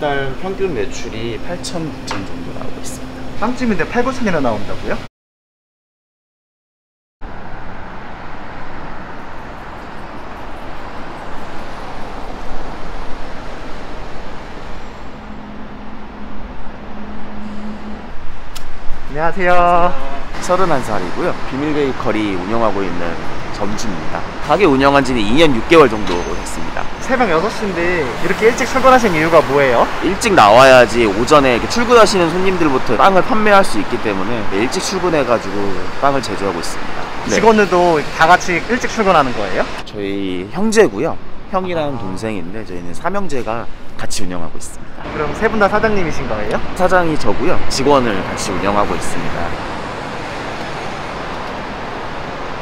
달 평균 매출이 8천, 9천 정도 나오고 있습니다. 빵집인데 8, 9천이나 나온다고요? 안녕하세요. 31살이고요. 비밀 베이커리 운영하고 있는 점주입니다. 가게 운영한 지는 2년 6개월 정도 됐습니다. 새벽 6시인데 이렇게 일찍 출근하신 이유가 뭐예요? 일찍 나와야지 오전에 이렇게 출근하시는 손님들부터 빵을 판매할 수 있기 때문에 일찍 출근해가지고 빵을 제조하고 있습니다. 네. 직원들도 다 같이 일찍 출근하는 거예요? 저희 형제고요. 형이랑 동생인데 저희는 삼형제가 같이 운영하고 있습니다. 그럼 세 분 다 사장님이신 거예요? 사장이 저고요. 직원을 같이 운영하고 있습니다.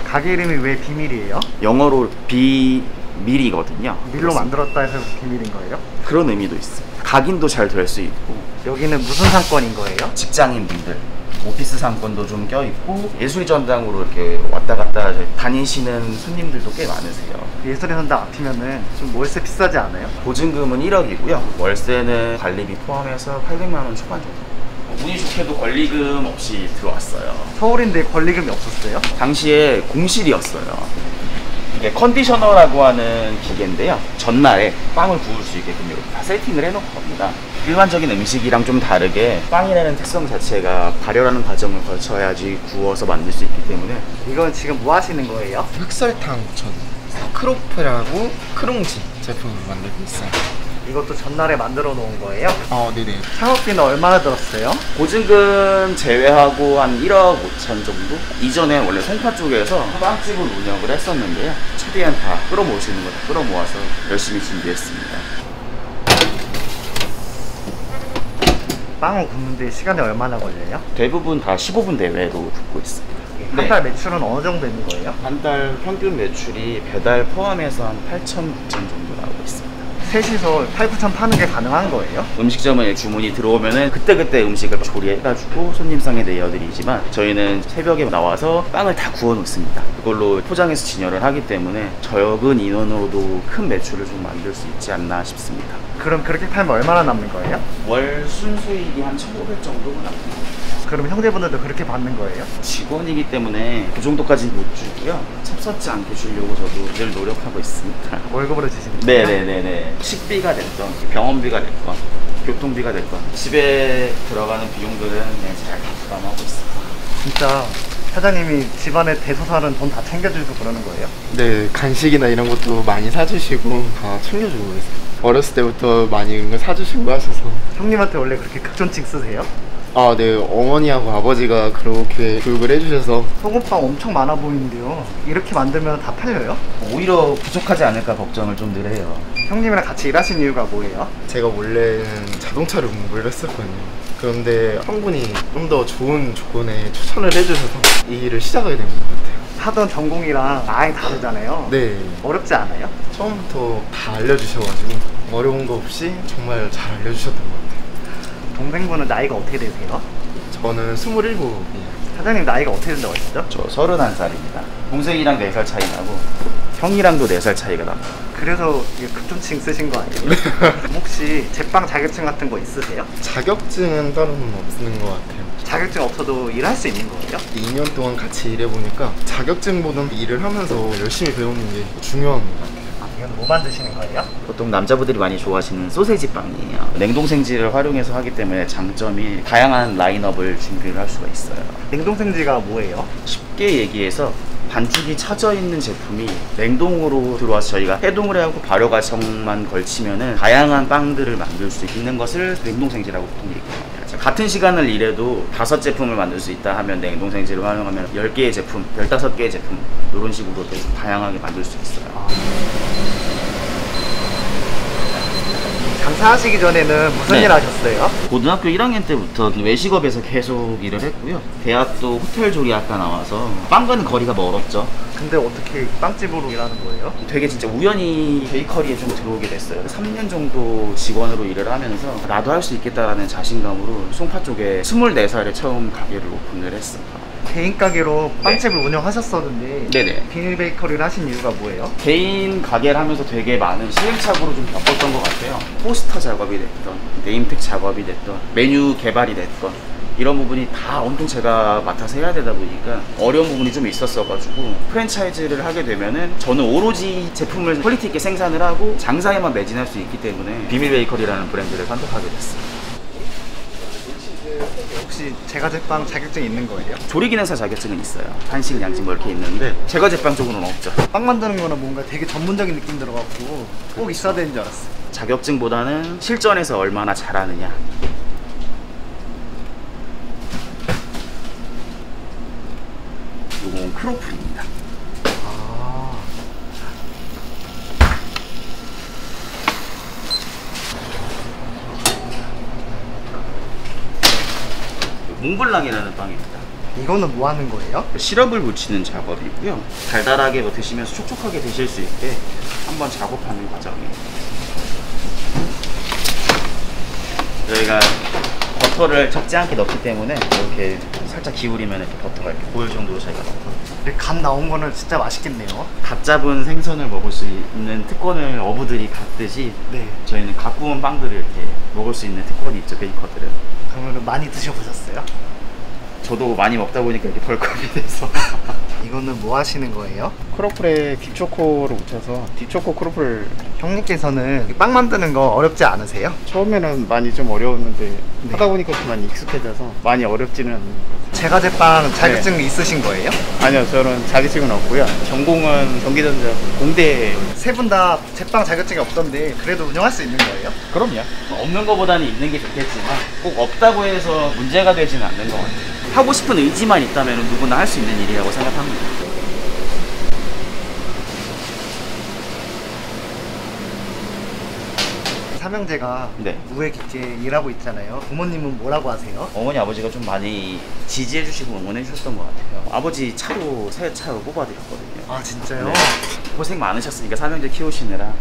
가게 이름이 왜 비밀이에요? 영어로 비밀이거든요. 밀로 만들었다 해서 비밀인 거예요? 그런 의미도 있습니다. 각인도 잘 될 수 있고 여기는 무슨 상권인 거예요? 직장인분들 오피스 상권도 좀 껴있고 예술의 전당으로 이렇게 왔다 갔다 다니시는 손님들도 꽤 많으세요. 예술의 전당 앞이면은 좀 월세 비싸지 않아요? 보증금은 1억이고요. 월세는 관리비 포함해서 800만 원 초반 정도. 운이 좋게도 권리금 없이 들어왔어요. 서울인데 권리금이 없었어요? 당시에 공실이었어요. 이게 컨디셔너라고 하는 기계인데요. 전날에 빵을 구울 수 있게끔 이렇게 다 세팅을 해놓은 겁니다. 일반적인 음식이랑 좀 다르게 빵이라는 특성 자체가 발효라는 과정을 거쳐야지 구워서 만들 수 있기 때문에. 이건 지금 뭐 하시는 거예요? 흑설탕 전 크로프라고 크롱지 제품을 만들고 있어요. 이것도 전날에 만들어 놓은 거예요? 네네. 창업비는 얼마나 들었어요? 보증금 제외하고 한 1억 5천 정도? 이전에 원래 송파 쪽에서 빵집을 운영을 했었는데요. 최대한 다 끌어모으시는 거 다 끌어모아서 열심히 준비했습니다. 빵을 굽는데 시간이 얼마나 걸려요? 대부분 다 15분 내외로 굽고 있습니다. 한 달 매출은 어느 정도 있는 거예요? 한 달 평균 매출이 배달 포함해서 한 8천, 9천 정도 나오고 있습니다. 셋이서 8, 9천 파는 게 가능한 거예요? 음식점에 주문이 들어오면은 그때그때 음식을 조리해가지고 손님상에 내어드리지만 저희는 새벽에 나와서 빵을 다 구워 놓습니다. 그걸로 포장해서 진열을 하기 때문에 적은 인원으로도 큰 매출을 좀 만들 수 있지 않나 싶습니다. 그럼 그렇게 팔면 얼마나 남는 거예요? 월 순수익이 한 1,500 정도 남습니다. 그럼 형제분들도 그렇게 받는 거예요? 직원이기 때문에 그 정도까지는 못 주고요. 섭섭지 않게 주려고 저도 늘 노력하고 있습니다. 월급으로 주시는 거예요? 네네네네. 식비가 됐던, 병원비가 됐건, 교통비가 됐건 집에 들어가는 비용들은 잘 다 부담하고 있습니다. 진짜 사장님이 집안에 대소살은 돈 다 챙겨주고 그러는 거예요? 네, 간식이나 이런 것도 많이 사주시고 다 챙겨주고 계세요. 어렸을 때부터 많이 이런 거 사주시고 하셔서. 형님한테 원래 그렇게 극존칭 쓰세요? 네, 어머니하고 아버지가 그렇게 교육을 해주셔서. 소금빵 엄청 많아 보이는데요. 이렇게 만들면 다 팔려요? 오히려 부족하지 않을까 걱정을 좀 늘 해요. 형님이랑 같이 일하신 이유가 뭐예요? 제가 원래는 자동차를 공부를 했었거든요. 그런데 한 분이 좀 더 좋은 조건에 추천을 해주셔서 이 일을 시작하게 된 것 같아요. 하던 전공이랑 아예 다르잖아요. 네, 어렵지 않아요? 처음부터 다 알려주셔가지고 어려운 거 없이 정말 잘 알려주셨던 것 같아요. 동생분은 나이가 어떻게 되세요? 저는 27이에요. 사장님 나이가 어떻게 된다고 하시죠? 저 31살입니다. 동생이랑 4살 차이 나고 형이랑도 4살 차이가 납니다. 그래서 이게 급존칭 쓰신 거 아니에요? 혹시 제빵 자격증 같은 거 있으세요? 자격증은 따로는 없는 것 같아요. 자격증 없어도 일할 수 있는 거예요? 2년 동안 같이 일해보니까 자격증보다는 일을 하면서 열심히 배우는 게 중요한 것 같아요. 이건 뭐 만드시는 거예요? 보통 남자분들이 많이 좋아하시는 소세지 빵이에요. 냉동생지를 활용해서 하기 때문에 장점이 다양한 라인업을 준비를 할 수가 있어요. 냉동생지가 뭐예요? 쉽게 얘기해서 반죽이 차져 있는 제품이 냉동으로 들어와서 저희가 해동을 하고 발효 과정만 걸치면은 다양한 빵들을 만들 수 있는 것을 냉동생지라고 보통 얘기합니다. 같은 시간을 일해도 5제품을 만들 수 있다 하면 냉동생지를 활용하면 10개의 제품, 15개의 제품 이런 식으로 계속 다양하게 만들 수 있어요. 장사하시기 전에는 무슨 네. 일 하셨어요? 고등학교 1학년 때부터 외식업에서 계속 일을 했고요. 대학도 호텔 조리학과 나와서 빵과는 거리가 멀었죠. 근데 어떻게 빵집으로 일하는 거예요? 되게 진짜 우연히 베이커리에 좀 들어오게 됐어요. 3년 정도 직원으로 일을 하면서 나도 할 수 있겠다라는 자신감으로 송파 쪽에 24살에 처음 가게를 오픈을 했어요. 개인 가게로 빵집을 운영하셨었는데 네네. 비밀 베이커리를 하신 이유가 뭐예요? 개인 가게를 하면서 되게 많은 시행착오를 좀 겪었던 것 같아요. 포스터 작업이 됐던, 네임택 작업이 됐던, 메뉴 개발이 됐던 이런 부분이 다 온통 제가 맡아서 해야 되다 보니까 어려운 부분이 좀 있었어가지고 프랜차이즈를 하게 되면은 저는 오로지 제품을 퀄리티 있게 생산을 하고 장사에만 매진할 수 있기 때문에 비밀 베이커리라는 브랜드를 선택하게 됐어요. 혹시 제과제빵 자격증 있는 거예요? 조리기능사 자격증은 있어요. 한식, 양식 뭐 이렇게 있는데 제과제빵 쪽으로는 없죠. 빵 만드는 거는 뭔가 되게 전문적인 느낌 들어갖고 꼭 있어야 되는 줄 알았어요. 자격증보다는 실전에서 얼마나 잘하느냐. 이건 크로플입니다. 아, 몽블랑이라는 빵입니다. 이거는 뭐 하는 거예요? 시럽을 붙이는 작업이고요. 달달하게 뭐 드시면서 촉촉하게 드실 수 있게 한번 작업하는 과정이에요. 저희가 버터를 적지 않게 넣기 때문에 이렇게 살짝 기울이면 이렇게 버터가 이렇게 보일 정도로 저희가 넣거든요. 간 나온 거는 진짜 맛있겠네요. 갓 잡은 생선을 먹을 수 있는 특권을 어부들이 갖듯이 네. 저희는 갓 구운 빵들을 이렇게 먹을 수 있는 특권이 있죠, 베이커들은. 그러면 많이 드셔보셨어요? 저도 많이 먹다 보니까 이렇게 벌컥이 돼서. 이거는 뭐 하시는 거예요? 크로플에 딥초코를 묻혀서 딥초코 크로플. 형님께서는 빵 만드는 거 어렵지 않으세요? 처음에는 많이 좀 어려웠는데 네. 하다 보니까 좀 많이 익숙해져서 많이 어렵지는 않는 것 같아요. 제과제빵 자격증 있으신 거예요? 아니요, 저는 자격증은 없고요. 전공은 전기전자 공대. 세 분 다 제빵 자격증이 없던데 그래도 운영할 수 있는 거예요? 그럼요. 없는 것보다는 있는 게 좋겠지만 꼭 없다고 해서 문제가 되지는 않는 것 같아요. 하고 싶은 의지만 있다면 누구나 할 수 있는 일이라고 생각합니다. 삼형제가 네. 무에 깊게 일하고 있잖아요. 부모님은 뭐라고 하세요? 어머니 아버지가 좀 많이 지지해 주시고 응원해 주셨던 것 같아요. 아버지 차도 새 차로 뽑아드렸거든요. 아 진짜요? 네. 고생 많으셨으니까 삼형제 키우시느라.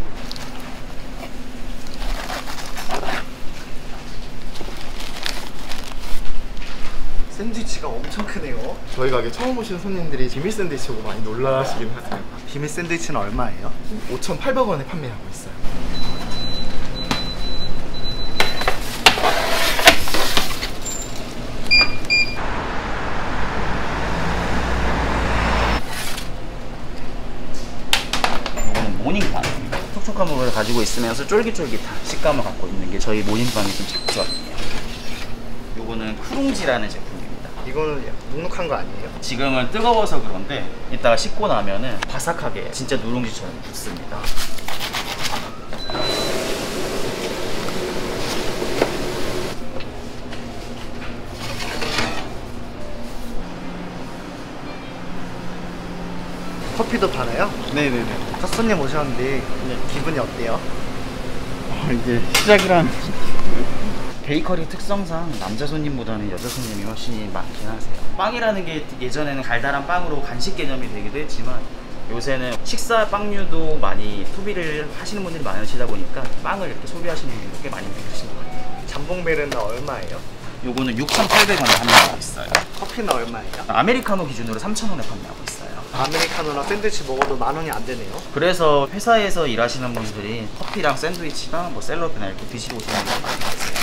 샌드위치가 엄청 크네요. 저희 가게 처음 오시는 손님들이 비밀 샌드위치 보고 많이 놀라시긴 하세요. 비밀 샌드위치는 얼마예요? 5,800원에 판매하고 있어요. 이거는 모닝빵입니다. 촉촉한 부분을 가지고 있으면서 쫄깃쫄깃한 식감을 갖고 있는 게 저희 모닝빵이 좀 장점이에요. 이거는 크룽지라는 제품입니다. 이거는 눅눅한 거 아니에요? 지금은 뜨거워서 그런데 이따가 식고 나면은 바삭하게 진짜 누룽지처럼 붙습니다. 커피도 팔아요? 네네네. 첫 손님 오셨는데 기분이 어때요? 이제 시작이란. 베이커리 특성상 남자 손님보다는 여자 손님이 훨씬 많긴 하세요. 빵이라는 게 예전에는 달달한 빵으로 간식 개념이 되기도 했지만 요새는 식사 빵류도 많이 소비를 하시는 분들이 많으시다 보니까 빵을 이렇게 소비하시는 분들이 꽤 많이 계신 것 같아요. 잠봉벨은 얼마예요? 요거는 6,800원에 판매하고 있어요. 커피는 얼마예요? 아메리카노 기준으로 3,000원에 판매하고 있어요. 아메리카노나 샌드위치 먹어도 10,000원이 안 되네요. 그래서 회사에서 일하시는 분들이 커피랑 샌드위치랑 뭐 샐러드나 이렇게 드시러 오시는 분들 많이 있어요.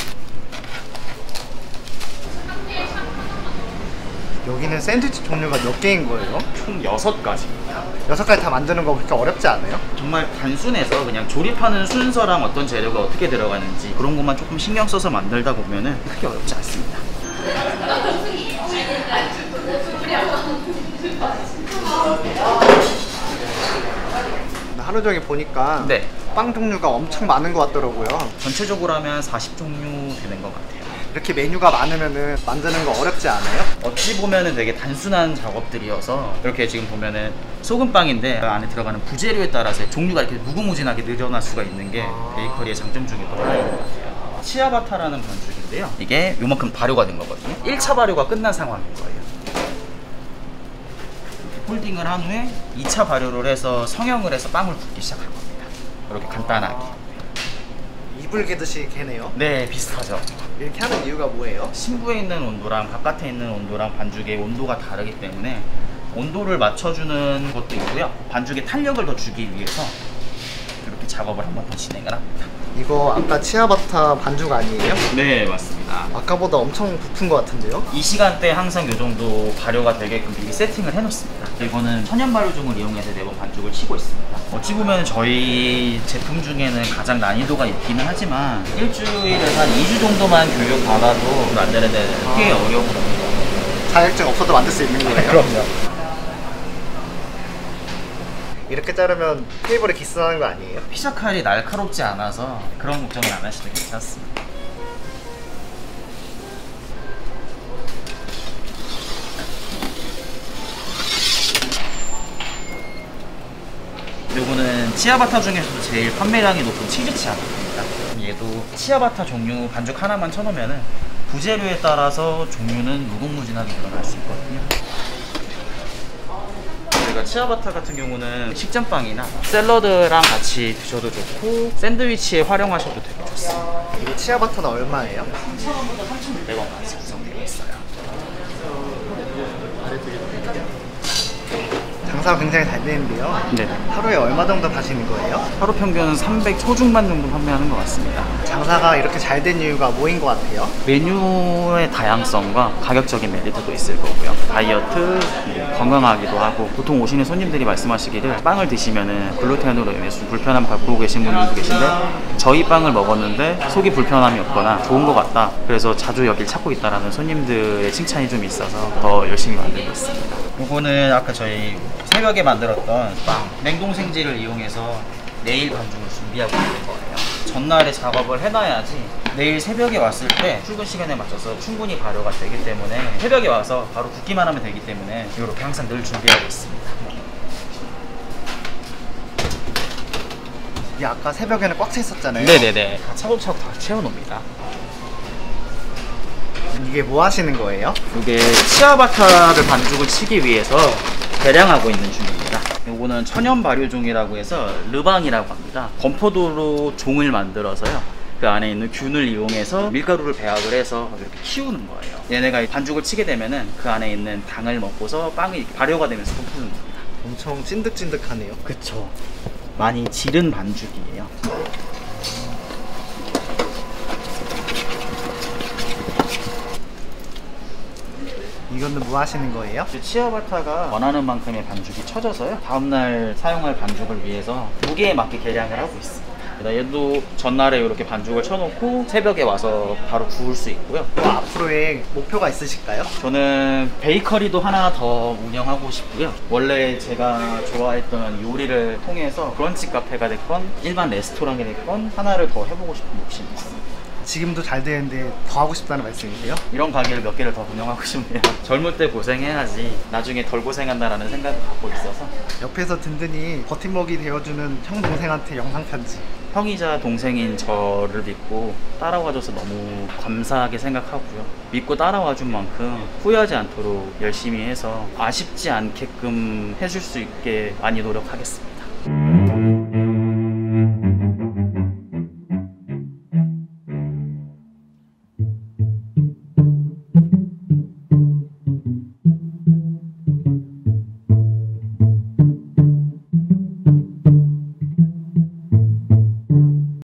여기는 샌드위치 종류가 몇 개인 거예요? 총 6가지입니다. 6가지 다 만드는 거 그렇게 어렵지 않아요? 정말 단순해서 그냥 조립하는 순서랑 어떤 재료가 어떻게 들어가는지 그런 것만 조금 신경 써서 만들다 보면은 크게 어렵지 않습니다. 하루 종일 보니까 네. 빵 종류가 엄청 많은 것 같더라고요. 전체적으로 하면 40종류 되는 것 같아요. 이렇게 메뉴가 많으면은 만드는 거 어렵지 않아요? 어찌 보면은 되게 단순한 작업들이어서 이렇게 지금 보면은 소금빵인데 그 안에 들어가는 부재료에 따라서 종류가 이렇게 무궁무진하게 늘어날 수가 있는 게 베이커리의 장점 중에 또 하나인 것 같아요. 치아바타라는 반죽인데요. 이게 요만큼 발효가 된 거거든요. 1차 발효가 끝난 상황인 거예요. 홀딩을 한 후에 2차 발효를 해서 성형을 해서 빵을 굽기 시작할 겁니다. 이렇게 간단하게. 이불 개듯이 개네요. 네, 비슷하죠. 이렇게 하는 이유가 뭐예요? 심부에 있는 온도랑 바깥에 있는 온도랑 반죽의 온도가 다르기 때문에 온도를 맞춰주는 것도 있고요. 반죽에 탄력을 더 주기 위해서 이렇게 작업을 한 번 더 진행을 합니다. 이거 아까 치아바타 반죽 아니에요? 네, 맞습니다. 아까보다 엄청 부푼 것 같은데요? 이 시간대에 항상 이 정도 발효가 되게끔 미리 세팅을 해놓습니다. 이거는 천연 발효종을 이용해서 매번 반죽을 치고 있습니다. 어찌 보면 저희 제품 중에는 가장 난이도가 있기는 하지만 일주일에서 한 2주 정도만 교육 받아도 만드는 데는 꽤 어려워요. 자격증 없어도 만들 수 있는 거예요? 그럼요. 이렇게 자르면 테이블에 기스나는 거 아니에요? 피자 칼이 날카롭지 않아서 그런 걱정은 안 하셔도 괜찮습니다. 요거는 치아바타 중에서도 제일 판매량이 높은 치즈 치아바타입니다. 얘도 치아바타 종류 반죽 하나만 쳐놓으면 부재료에 따라서 종류는 무궁무진하게 늘어날 수 있거든요. 저희가 치아바타 같은 경우는 식전빵이나 샐러드랑 같이 드셔도 좋고 샌드위치에 활용하셔도 되게 좋습니다. 이거 치아바타는 얼마예요? 3,000원부터 3,600원까지 구성되어 있어요. 장사가 굉장히 잘 되는데요. 네. 하루에 얼마 정도 파시는 거예요? 하루 평균 300 초중반 정도 판매하는 것 같습니다. 장사가 이렇게 잘 된 이유가 뭐인 것 같아요? 메뉴의 다양성과 가격적인 메리트도 있을 거고요. 다이어트, 건강하기도 하고 보통 오시는 손님들이 말씀하시기를 빵을 드시면은 글루텐으로 인해서 좀 불편함 갖고 계신 분들도 계신데 저희 빵을 먹었는데 속이 불편함이 없거나 좋은 것 같다. 그래서 자주 여길 찾고 있다라는 손님들의 칭찬이 좀 있어서 더 열심히 만들고 있습니다. 요거는 아까 저희 새벽에 만들었던 빵 냉동 생지를 이용해서 내일 반죽을 준비하고 있는 거예요. 전날에 작업을 해놔야지 내일 새벽에 왔을 때 출근 시간에 맞춰서 충분히 발효가 되기 때문에 새벽에 와서 바로 굽기만 하면 되기 때문에 이렇게 항상 늘 준비하고 있습니다. 이게 아까 새벽에는 꽉 차 있었잖아요. 네네네. 다 차곡차곡 다 채워놓습니다. 이게 뭐 하시는 거예요? 이게 치아바타를 반죽을 치기 위해서 개량하고 있는 중입니다. 요거는 천연 발효종이라고 해서 르방이라고 합니다. 건포도로 종을 만들어서요. 그 안에 있는 균을 이용해서 밀가루를 배합을 해서 이렇게 키우는 거예요. 얘네가 반죽을 치게 되면은 그 안에 있는 당을 먹고서 빵이 이렇게 발효가 되면서 부푸는 겁니다. 엄청 찐득찐득하네요. 그쵸. 많이 지른 반죽이에요. 이거는 뭐 하시는 거예요? 치아바타가 원하는 만큼의 반죽이 쳐져서요. 다음날 사용할 반죽을 위해서 무게에 맞게 개량을 하고 있습니다. 얘도 전날에 이렇게 반죽을 쳐놓고 새벽에 와서 바로 구울 수 있고요. 뭐 앞으로의 목표가 있으실까요? 저는 베이커리도 하나 더 운영하고 싶고요. 원래 제가 좋아했던 요리를 통해서 브런치 카페가 됐건 일반 레스토랑이 됐건 하나를 더 해보고 싶은 욕심이 있습니다. 지금도 잘 되는데 더 하고 싶다는 말씀이세요? 이런 가게를 몇 개를 더 운영하고 싶네요. 젊을 때 고생해야지 나중에 덜 고생한다라는 생각을 갖고 있어서 옆에서 든든히 버팀목이 되어주는 형 동생한테 영상 편지. 형이자 동생인 저를 믿고 따라와줘서 너무 감사하게 생각하고요. 믿고 따라와준 만큼 후회하지 않도록 열심히 해서 아쉽지 않게끔 해줄 수 있게 많이 노력하겠습니다.